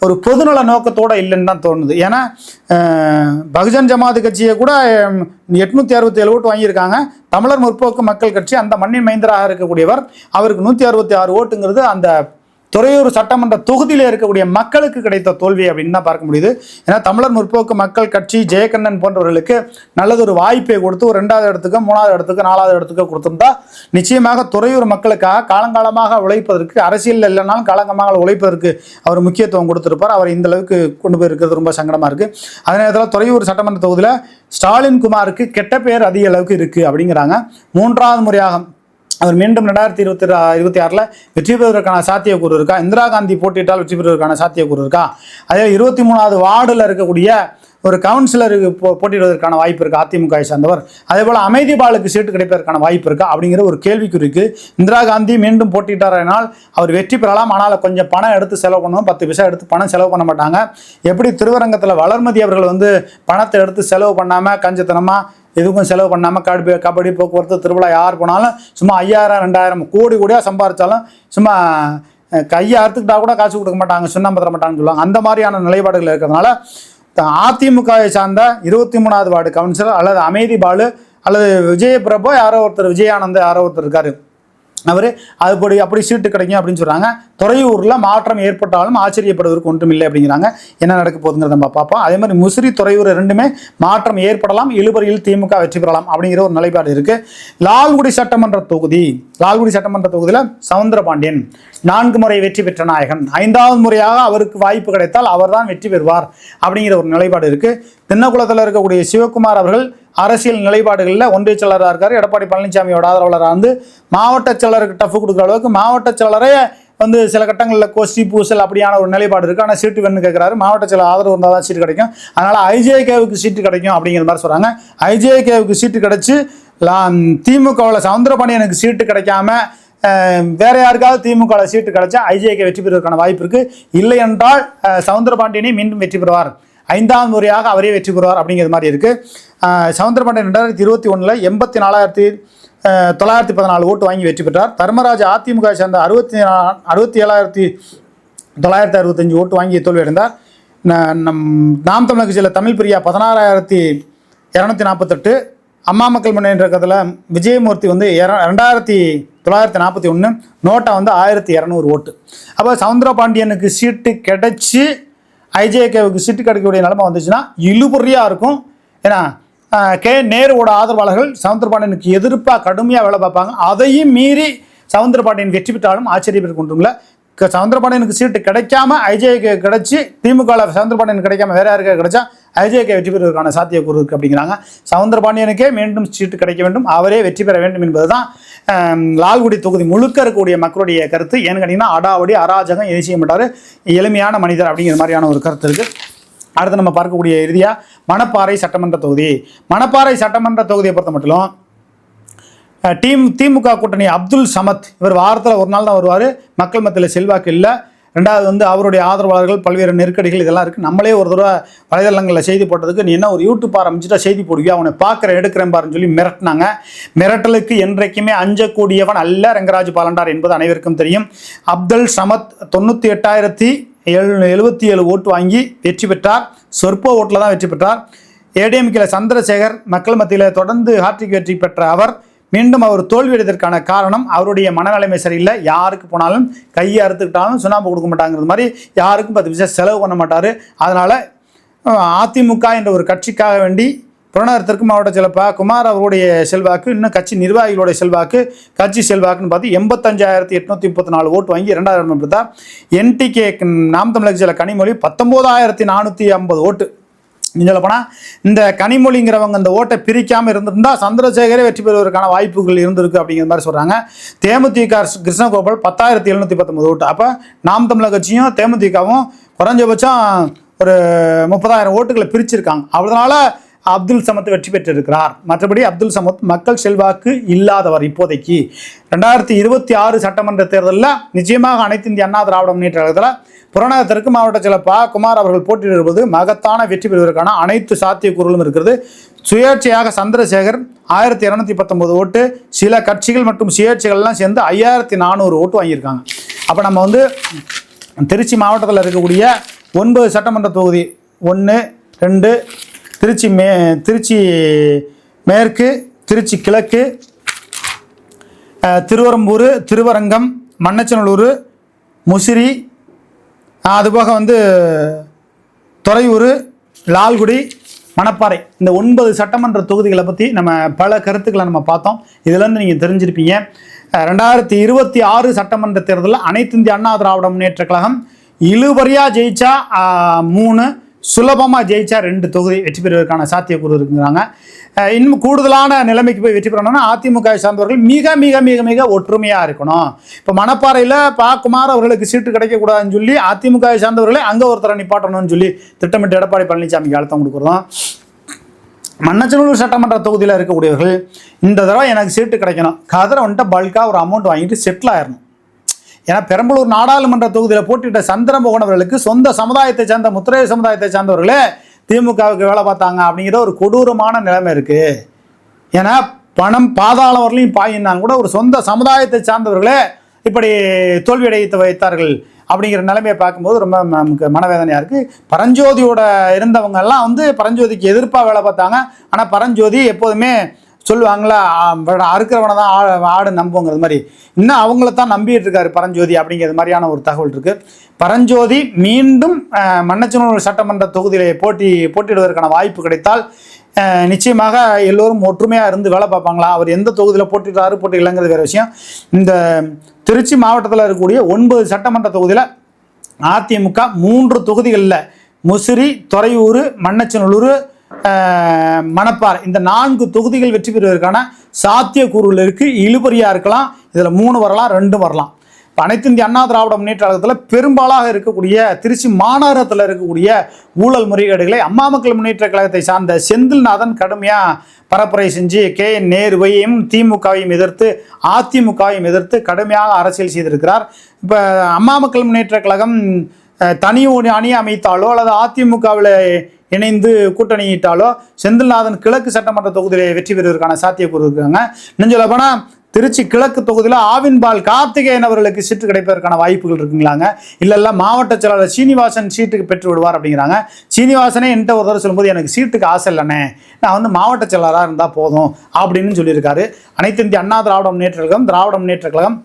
ஒரு பொதுநல நோக்கத்தோடு இல்லைன்னு தான் தோணுது. ஏன்னா பகுஜன் ஜமாத் கட்சியை கூட 867 ஓட்டு வாங்கியிருக்காங்க. தமிழர் முற்போக்கு மக்கள் கட்சி அந்த மண்ணின் மைந்தராக இருக்கக்கூடியவர், அவருக்கு 166 ஓட்டுங்கிறது அந்த துறையூர் சட்டமன்ற தொகுதியில் இருக்கக்கூடிய மக்களுக்கு கிடைத்த தோல்வி அப்படின்னு தான் பார்க்க முடியுது. ஏன்னா தமிழர் முற்போக்கு மக்கள் கட்சி ஜெயக்கண்ணன் போன்றவர்களுக்கு நல்லதொரு வாய்ப்பை கொடுத்து ஒரு 2வது இடத்துக்கு 3வது இடத்துக்கு 4வது இடத்துக்கு கொடுத்திருந்தா நிச்சயமாக துறையூர் மக்களுக்காக காலங்காலமாக உழைப்பதற்கு, அரசியல் இல்லைனாலும் காலங்காலமாக உழைப்பதற்கு அவர் முக்கியத்துவம் கொடுத்திருப்பார். அவர் இந்த அளவுக்கு கொண்டு போயிருக்கிறது ரொம்ப சங்கடமாக இருக்குது. அதே நேரத்தில் துறையூர் சட்டமன்ற தொகுதியில் ஸ்டாலின் குமாருக்கு கெட்ட பேர் அதிக அளவுக்கு இருக்குது அப்படிங்கிறாங்க. 3வது முறையாக அவர் மீண்டும் 2026 வெற்றி பெறுவதற்கான சாத்தியக்கூறு இருக்கா? இந்திரா காந்தி போட்டியிட்டால் வெற்றி பெறுவதற்கான சாத்தியக்கூறு இருக்கா? அதே 23வது வார்டில் இருக்கக்கூடிய ஒரு கவுன்சிலருக்கு போட்டியிடுவதற்கான வாய்ப்பு இருக்கா அதிமுகவை சார்ந்தவர்? அதே போல் அமைதி பாலுக்கு சீட்டு கிடைப்பதற்கான வாய்ப்பு இருக்கா அப்படிங்கிற ஒரு கேள்விக்குறிக்கு இந்திரா காந்தி மீண்டும் போட்டியிட்டாரானால் அவர் வெற்றி பெறலாம். ஆனால் கொஞ்சம் பணம் எடுத்து செலவு பண்ணணும். 10 பைசா எடுத்து பணம் செலவு பண்ண மாட்டாங்க. எப்படி திருவரங்கத்தில் வளர்மதி அவர்கள் வந்து பணத்தை எடுத்து செலவு பண்ணாமல் கஞ்சத்தனமாக எதுக்கும் செலவு பண்ணாமல் கபடி போக்குவரத்து திருவிழா யார் போனாலும் சும்மா 5,000 2,000 கோடியாக சம்பாதிச்சாலும் சும்மா கையை அறுத்துக்கிட்டா கூட காசு கொடுக்க மாட்டாங்க, சுண்ணாம்பு தர மாட்டாங்கன்னு சொல்லுவாங்க. அந்த மாதிரியான நிலைப்பாடுகள் இருக்கிறதுனால அதிமுகவை சார்ந்த 23வது வார்டு கவுன்சிலர் அல்லது அமைதி பாலு அல்லது விஜயபிரபு யாரோ ஒருத்தர், விஜயானந்த் யாரோ ஒருத்தர் இருக்காரு, அவர் அப்படி சீட்டு கிடைக்கும் அப்படின்னு சொல்கிறாங்க. துறையூரில் மாற்றம் ஏற்பட்டாலும் ஆச்சரியப்படுவதற்கு ஒன்றும் இல்லை அப்படிங்கிறாங்க. என்ன நடக்க போகுதுங்கிறத நம்ம பார்ப்போம். அதே மாதிரி முசிறி துறையூர் ரெண்டுமே மாற்றம் ஏற்படலாம், இழுபறியில் திமுக வெற்றி பெறலாம் அப்படிங்கிற ஒரு நிலைப்பாடு இருக்குது. லால்குடி சட்டமன்ற தொகுதியில் சவுந்தரபாண்டியன் 4 முறை வெற்றி பெற்ற நாயகன், 5வது முறையாக அவருக்கு வாய்ப்பு கிடைத்தால் அவர் தான் வெற்றி பெறுவார் அப்படிங்கிற ஒரு நிலைப்பாடு இருக்குது. தின்னக்குளத்தில் இருக்கக்கூடிய சிவகுமார் அவர்கள் அரசியல் நிலைப்பாடுகளில் ஒன்றிய செயலராக இருக்கார். எடப்பாடி பழனிசாமியோட ஆதரவாளராக வந்து மாவட்ட செயலருக்கு டஃப் கொடுக்குற அளவுக்கு மாவட்ட செயலரை வந்து சில கட்டங்களில் கோஷ்டி பூசல் அப்படியான ஒரு நிலைப்பாடு இருக்குது. ஆனால் சீட்டு வேணும்னு கேட்குறாரு. மாவட்ட செயலர் ஆதரவு இருந்தால் தான் சீட்டு கிடைக்கும், அதனால் ஐஜேகேவுக்கு சீட்டு கிடைக்கும் அப்படிங்கிற மாதிரி சொல்கிறாங்க. ஐஜேகேவுக்கு சீட்டு கிடச்சி திமுகவில் சவுந்தரபாண்டியனுக்கு சீட்டு கிடைக்காம வேற யாருக்காவது திமுகவில் சீட்டு கிடைச்சா ஐஜேகே வெற்றி பெறுவதற்கான வாய்ப்பு இருக்குது. இல்லை என்றால் சவுந்தரபாண்டியனை மீண்டும் வெற்றி பெறுவார், 5ஆம் முறையாக அவரே வெற்றி பெறுவார் அப்படிங்கிறது மாதிரி இருக்குது. சவுந்தரபாண்டியன் 2021 84,914 ஓட்டு வாங்கி வெற்றி பெற்றார். தர்மராஜ் அதிமுக சேர்ந்த 67,965 ஓட்டு வாங்கி தோல்வியடைந்தார். நாம் தமிழர் கட்சியில் தமிழ் பிரியா 16,248, அம்மா மக்கள் முன்னேற்றத்தில் விஜயமூர்த்தி வந்து 2,941, நோட்டா வந்து 1,200 ஓட்டு. அப்போ சவுந்தரபாண்டியனுக்கு சீட்டு கிடைச்சி ஐஜேகேவுக்கு சீட்டு கிடைக்கக்கூடிய நிலைமை வந்துச்சுன்னா இழுபறியாக இருக்கும். ஏன்னா நேருவோட ஆதரவாளர்கள் சவுந்தரபாண்டியனுக்கு எதிர்ப்பாக கடுமையாக வேலை பார்ப்பாங்க. அதையும் மீறி சவுந்தரபாண்டியன் வெற்றி பெற்றாலும் ஆச்சரியப்பட்டு கொண்டுள்ள சவுந்தரபாண்டியனுக்கு சீட்டு கிடைக்காம ஐஜேகே கிடைச்சி திமுகவில் சவுந்தரபாண்டியன் கிடைக்காம வேற யாருக்கே கிடைச்சா ஐஜேகே வெற்றி பெறுவதற்கான சாத்தியக்கூறு இருக்குது அப்படிங்கிறாங்க. சவுந்தரபாண்டியனுக்கே மீண்டும் சீட்டு கிடைக்க வேண்டும், அவரே வெற்றி பெற வேண்டும் என்பதுதான் லால்குடி தொகுதி முழுக்க இருக்கக்கூடிய மக்களுடைய கருத்து. ஏன்னு கேட்டிங்கன்னா அடாவடி அராஜகம் எது செய்ய மாட்டார், எளிமையான மனிதர் அப்படிங்கிற மாதிரியான ஒரு கருத்து இருக்குது. அடுத்து நம்ம பார்க்கக்கூடிய இறுதியாக மணப்பாறை சட்டமன்ற தொகுதி. மணப்பாறை சட்டமன்ற தொகுதியை பொறுத்த மட்டும் திமுக கூட்டணி அப்துல் சமத் இவர் வாரத்தில் ஒரு நாள் தான் வருவார். மக்கள் மத்தியில் செல்வாக்கு இல்லை. ரெண்டாவது வந்து அவருடைய ஆதரவாளர்கள் பல்வேறு நெருக்கடிகள் இதெல்லாம் இருக்குது. நம்மளே ஒரு தடவை வலைதளங்களில் செய்தி போட்டதுக்கு நீ என்ன ஒரு யூடியூப் ஆரம்பிச்சுட்டா செய்தி போடுவியா, அவனை பார்க்குறேன் எடுக்கிறேன் பாருன்னு சொல்லி மிரட்டினாங்க. மிரட்டலுக்கு என்றைக்குமே அஞ்சக்கூடியவன் அல்ல ரங்கராஜ் பாலண்டார் என்பது அனைவருக்கும் தெரியும். அப்துல் சமத் 98,777 ஓட்டு வாங்கி வெற்றி பெற்றார். சொற்ப ஓட்டில் தான் வெற்றி பெற்றார். ஏடிஎம்கேல சந்திரசேகர் மக்கள் மத்தியில் தொடர்ந்து ஹாட்ரிக் வெற்றி பெற்ற அவர் மீண்டும் அவர் தோல்வியடைவதற்கான காரணம் அவருடைய மனநிலைமை சரியில்லை. யாருக்கு போனாலும் கையை அறுத்துக்கிட்டாலும் சுண்ணாம்பு கொடுக்க மாட்டாங்கிறது மாதிரி யாருக்கும் 10 பைசா செலவு பண்ண மாட்டார். அதனால் அதிமுக என்ற ஒரு கட்சிக்காக வேண்டி புறநகர் தெற்கு மாவட்ட செயலப்பா குமார் அவருடைய செல்வாக்கு, இன்னும் கட்சி நிர்வாகிகளுடைய செல்வாக்கு, கட்சி செல்வாக்குன்னு பார்த்து 85,834 ஓட்டு வாங்கி 2வது இடம் பெற்றார். என்டிகே நாம் தமிழர் கட்சியில் கனிமொழி 19,450 ஓட்டு. சொல்ல போனால் இந்த கனிமொழிங்கிறவங்க இந்த ஓட்டை பிரிக்காமல் இருந்திருந்தால் சந்திரசேகரே வெற்றி பெறுவதற்கான வாய்ப்புகள் இருந்திருக்கு அப்படிங்கிற மாதிரி சொல்கிறாங்க. தேமுதிக கிருஷ்ணகோபால் 10,719 ஓட்டு. அப்போ நாம் தமிழர் கட்சியும் தேமுதிகவும் குறைஞ்சபட்சம் ஒரு 30,000 ஓட்டுகளை பிரிச்சிருக்காங்க. அதனால அப்துல் சமத் வெற்றி பெற்றிருக்கிறார். மற்றபடி அப்துல் சமத் மக்கள் செல்வாக்கு இல்லாதவர். இப்போதைக்கு 2026 சட்டமன்ற தேர்தலில் நிச்சயமாக அனைத்து இந்திய அண்ணா திராவிட முன்னேற்ற கழகத்தில் புறநகர் தெற்கு மாவட்ட செயலப்பா குமார் அவர்கள் போட்டியிடுவது மகத்தான வெற்றி பெறுவதற்கான அனைத்து சாத்தியக்கூறுகளும் இருக்கிறது. சுயேட்சையாக சந்திரசேகர் 1,219 ஓட்டு, சில கட்சிகள் மற்றும் சுயேட்சைகள்லாம் சேர்ந்து 5,400 ஓட்டு வாங்கியிருக்காங்க. அப்போ நம்ம வந்து திருச்சி மாவட்டத்தில் இருக்கக்கூடிய 9 சட்டமன்ற தொகுதி 1, 2 திருச்சி மேற்கு, திருச்சி கிழக்கு, திருவரம்பூர், திருவரங்கம், மண்ணச்சநல்லூர், முசிறி, அதுபோக வந்து துறையூர், லால்குடி, மணப்பாறை, இந்த 9 சட்டமன்ற தொகுதிகளை பற்றி நம்ம பல கருத்துக்களை நம்ம பார்த்தோம். இதிலேருந்து நீங்கள் தெரிஞ்சிருப்பீங்க 2026 சட்டமன்ற தேர்தலில் அனைத்து இந்திய அண்ணா திராவிட முன்னேற்ற கழகம் இழுபறியாக ஜெயிச்சா 3, சுலபமாக ஜெயிச்சா 2 தொகுதி வெற்றி பெறுவதற்கான சாத்தியக்கூறு இருக்குங்கிறாங்க. இன்னும் கூடுதலான நிலைமைக்கு போய் வெற்றி பெறணும்னா அதிமுக சார்ந்தவர்கள் மிக மிக மிக மிக ஒற்றுமையாக இருக்கணும். இப்போ மணப்பாறையில் குமார் அவர்களுக்கு சீட்டு கிடைக்கக்கூடாதுன்னு சொல்லி அதிமுக சார்ந்தவர்களே அங்கே ஒருத்தரை நிப்பாட்டணும்னு சொல்லி திட்டமிட்டு எடப்பாடி பழனிசாமிக்கு அழுத்தம் கொடுக்குறோம். மண்ணச்சநல்லூர் சட்டமன்ற தொகுதியில் இருக்கக்கூடியவர்கள் இந்த தடவை எனக்கு சீட்டு கிடைக்கணும், கதிரை வந்துட்டு பல்காக ஒரு அமௌண்ட் வாங்கிட்டு செட்டில் ஆயிடணும். ஏன்னா பெரம்பலூர் நாடாளுமன்ற தொகுதியில் போட்டியிட்ட சந்திரமோகன் அவர்களுக்கு சொந்த சமுதாயத்தை சேர்ந்த முத்திரைய சமுதாயத்தை சேர்ந்தவர்களே திமுகவுக்கு வேலை பார்த்தாங்க அப்படிங்கிற ஒரு கொடூரமான நிலைமை இருக்குது. ஏன்னா பணம் பாதாளம் வரலையும் பாயினாலும் கூட ஒரு சொந்த சமுதாயத்தை சார்ந்தவர்களே இப்படி தோல்வியடைத்து வைத்தார்கள் அப்படிங்கிற நிலைமையை பார்க்கும்போது ரொம்ப நமக்கு மனவேதனையாக இருக்குது. பரஞ்சோதியோட இருந்தவங்கெல்லாம் வந்து பரஞ்சோதிக்கு எதிர்ப்பாக வேலை பார்த்தாங்க. ஆனால் பரஞ்சோதி எப்போதுமே சொல்லுவாங்களா, அறுக்கிறவனை தான் ஆடு நம்புங்கிறது மாதிரி இன்னும் அவங்கள தான் நம்பிட்டு இருக்காரு பரஞ்சோதி அப்படிங்கிறது மாதிரியான ஒரு தகவல் இருக்குது. பரஞ்சோதி மீண்டும் மண்ணச்சநல்லூர் சட்டமன்ற தொகுதியிலே போட்டியிடுவதற்கான வாய்ப்பு கிடைத்தால் நிச்சயமாக எல்லோரும் ஒற்றுமையாக இருந்து வேலை பார்ப்பாங்களா. அவர் எந்த தொகுதியில் போட்டிடுறாரு போட்டியில்லைங்கிறது வேறு விஷயம். இந்த திருச்சி மாவட்டத்தில் இருக்கக்கூடிய 9 சட்டமன்ற தொகுதியில் அதிமுக 3 தொகுதிகளில் முசிறி, துறையூர், மண்ணச்சநல்லூர், மணப்பாறை இந்த 4 தொகுதிகள் வெற்றி பெறுவதற்கான சாத்தியக்கூறுகள் இருக்குது. இழுபறியாக இருக்கலாம். இதில் 3 வரலாம், 2 வரலாம். அனைத்து இந்திய அண்ணா திராவிட முன்னேற்ற கழகத்தில் பெரும்பாலாக இருக்கக்கூடிய திருச்சி மாநகரத்தில் இருக்கக்கூடிய ஊழல் முறைகேடுகளை அம்மா மக்கள் முன்னேற்ற கழகத்தை சார்ந்த செந்தில்நாதன் கடுமையாக பரப்புரை செஞ்சு KN நேருவையும் திமுகவையும் எதிர்த்து அதிமுகவையும் எதிர்த்து கடுமையாக அரசியல் செய்திருக்கிறார். இப்போ அம்மா மக்கள் முன்னேற்ற கழகம் தனி அணி அமைத்தாலோ அல்லது அதிமுகவில் இணைந்து கூட்டணியிட்டாலோ செந்தில்நாதன் கிழக்கு சட்டமன்ற தொகுதியில் வெற்றி பெறுவதற்கான சாத்தியக்கூறு இருக்காங்க. இன்னும் சொல்ல போனால் திருச்சி கிழக்கு தொகுதியில் ஆவின்பால் கார்த்திகேயன் அவர்களுக்கு சீட்டு கிடைப்பதற்கான வாய்ப்புகள் இருக்குங்களாங்க. இல்லைல்ல மாவட்ட செயலாளர் சீனிவாசன் சீட்டுக்கு பெற்று விடுவார் அப்படிங்கிறாங்க. சீனிவாசனே என்கிட்ட ஒரு தடவை சொல்லும்போது எனக்கு சீட்டுக்கு ஆசை இல்லைண்ணே, நான் மாவட்ட செயலாளராக இருந்தால் போதும் அப்படின்னு சொல்லியிருக்காரு. அனைத்து இந்திய அண்ணா திராவிட முன்னேற்ற கழகம்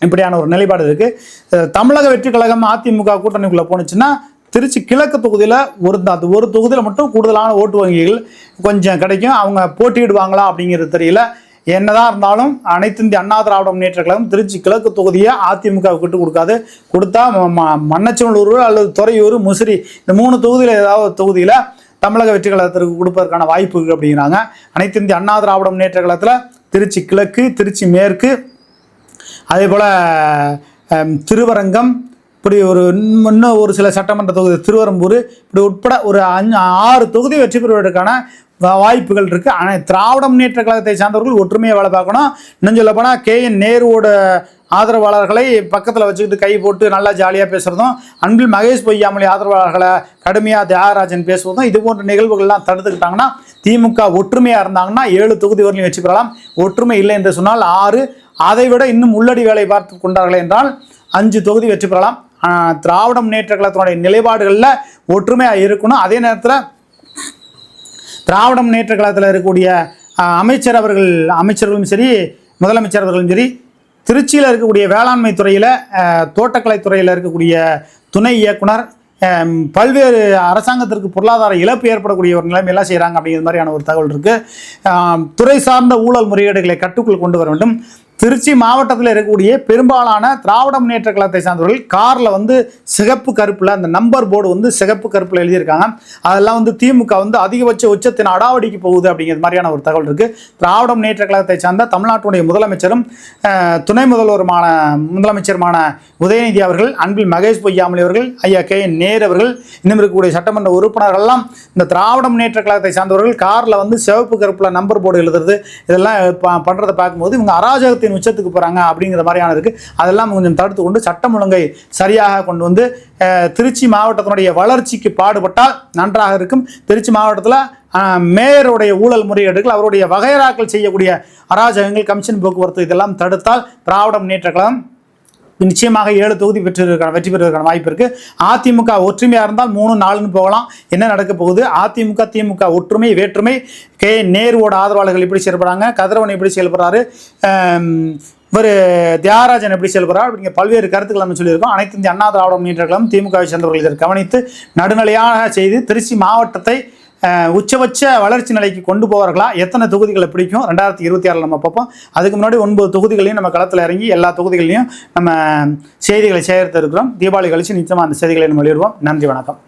இப்படியான ஒரு நிலைப்பாடு இருக்குது. தமிழக வெற்றி கழகம் அதிமுக கூட்டணிக்குள்ளே போணுச்சுன்னா திருச்சி கிழக்கு தொகுதியில் அந்த ஒரு தொகுதியில் மட்டும் கூடுதலான ஓட்டு வங்கிகள் கொஞ்சம் கிடைக்கும். அவங்க போட்டியிடுவாங்களா அப்படிங்கிறது தெரியல. என்னதான் இருந்தாலும் அனைத்து இந்திய அண்ணா திராவிட முன்னேற்ற கழகம் திருச்சி கிழக்கு தொகுதியை அதிமுக விட்டு கொடுக்காது. கொடுத்தா மண்ணச்சநல்லூர் அல்லது துறையூர், முசிறி இந்த 3 தொகுதியில் ஏதாவது தொகுதியில் தமிழக வெற்றி கழகத்திற்கு கொடுப்பதற்கான வாய்ப்பு இருக்குது அப்படிங்கிறாங்க. அனைத்து இந்திய அண்ணா திராவிட முன்னேற்ற கழகத்தில் திருச்சி கிழக்கு, திருச்சி மேற்கு, அதே போல் திருவரங்கம், இப்படி இன்னும் ஒரு சில சட்டமன்ற தொகுதி திருவரம்பூர் இப்படி உட்பட ஒரு 6 தொகுதி வெற்றி பெறுவதற்கான வாய்ப்புகள் இருக்குது. ஆனால் திராவிட முன்னேற்ற கழகத்தை சார்ந்தவர்கள் ஒற்றுமையை வேலை பார்க்கணும். இன்னும் சொல்ல போனால் KN நேருவோட ஆதரவாளர்களை பக்கத்தில் வச்சுக்கிட்டு கை போட்டு நல்லா ஜாலியாக பேசுகிறதும், அன்பில் மகேஷ் பொய்யாமொழி ஆதரவாளர்களை கடுமையாக தியாகராஜன் பேசுவதும், இது போன்ற நிகழ்வுகள்லாம் தடுத்துக்கிட்டாங்கன்னா திமுக ஒற்றுமையாக இருந்தாங்கன்னா 7 தொகுதி வரலையும் வச்சு பெறலாம். ஒற்றுமை இல்லை என்று சொன்னால் 6, அதை விட இன்னும் உள்ளடி வேலை பார்த்து கொண்டார்கள் என்றால் 5 தொகுதி வெற்றி பெறலாம். திராவிட முன்னேற்ற கழகத்தினுடைய நிலைப்பாடுகளில் ஒற்றுமையாக இருக்கணும். அதே நேரத்தில் திராவிட முன்னேற்ற கழகத்தில் இருக்கக்கூடிய அமைச்சர்களும் சரி, முதலமைச்சர் அவர்களும் சரி, திருச்சியில் இருக்கக்கூடிய வேளாண்மை துறையில், தோட்டக்கலைத்துறையில் இருக்கக்கூடிய துணை இயக்குனர், பல்வேறு அரசாங்கத்திற்கு பொருளாதார இழப்பு ஏற்படக்கூடிய ஒரு நிலைமையெல்லாம் செய்கிறாங்க அப்படிங்கிற மாதிரியான ஒரு தகவல் இருக்குது. துறை சார்ந்த ஊழல் முறைகேடுகளை கட்டுக்குள் கொண்டு வர வேண்டும். திருச்சி மாவட்டத்தில் இருக்கக்கூடிய பெரும்பாலான திராவிட முன்னேற்ற கழகத்தை சார்ந்தவர்கள் காரில் சிகப்பு கருப்பில் அந்த நம்பர் போர்டு சிகப்பு கருப்பில் எழுதியிருக்காங்க. அதெல்லாம் திமுக அதிகபட்ச உச்சத்தின் அடாவடிக்கு போகுது அப்படிங்கிற மாதிரியான ஒரு தகவல் இருக்குது. திராவிட முன்னேற்ற கழகத்தை சார்ந்த தமிழ்நாட்டுடைய முதலமைச்சரும் துணை முதலமைச்சருமான உதயநிதி அவர்கள், அன்பில் மகேஷ் பொய்யாமொழி அவர்கள், ஐயா KN நேரு அவர்கள், இன்னும் இருக்கக்கூடிய சட்டமன்ற உறுப்பினர்கள்லாம் இந்த திராவிட முன்னேற்ற கழகத்தை சார்ந்தவர்கள் காரில் சிவப்பு கருப்பில் நம்பர் போர்டு எழுதுறது இதெல்லாம் பண்ணுறதை பார்க்கும்போது இவங்க அராஜகத்தின் உச்சத்துக்கு போறாங்க அப்படிங்கிற மாதிரியான இருக்கு. அதெல்லாம் கொஞ்சம் தடுத்து கொண்டு சட்டம் ஒழுங்கை சரியாக கொண்டு திருச்சி மாவட்டத்தினுடைய வளர்ச்சிக்கு பாடுபட்டால் நன்றாக இருக்கும். திருச்சி மாவட்டத்தில் மேயருடைய ஊழல் முறைகேடுகள், அவருடைய வகைராக்கள் செய்யக்கூடிய அராஜகங்கள், கமிஷன் போக்குவரத்து இதெல்லாம் தடுத்தால் திராவிட முன்னேற்ற கழகம் நிச்சயமாக 7 தொகுதி வெற்றி பெறுவதற்கான வாய்ப்பு இருக்கு. அதிமுக ஒற்றுமையாக இருந்தால் 3-4 போகலாம். என்ன நடக்க போகுது? அதிமுக திமுக ஒற்றுமை வேற்றுமை, நேருவோட ஆதரவாளர்கள் எப்படி செயல்படுறாங்க, கதிரவன் எப்படி செயல்படுறாரு, இவர் தியாகராஜன் எப்படி செயல்படுறார் அப்படிங்கிற பல்வேறு கருத்துக்கள் நம்ம சொல்லியிருக்கோம். அனைத்து இந்திய அண்ணா திராவிட முன்னேற்ற கழகம் திமுகவை சேர்ந்தவர்கள் இதை கவனித்து நடுநிலையாக செய்து திருச்சி மாவட்டத்தை உச்சபட்ச வளர்ச்சி நிலைக்கு கொண்டு போவார்களா, எத்தனை தொகுதிகளை பிடிக்கும் 2026 நம்ம பார்ப்போம். அதுக்கு முன்னாடி 9 தொகுதிகளையும் நம்ம களத்தில் இறங்கி எல்லா தொகுதிகளையும் நம்ம செய்திகளை சேகரித்து இருக்கிறோம். தீபாவளி கழிச்சு நிச்சயமாக அந்த செய்திகளை நம்ம வெளியிடுவோம். நன்றி, வணக்கம்.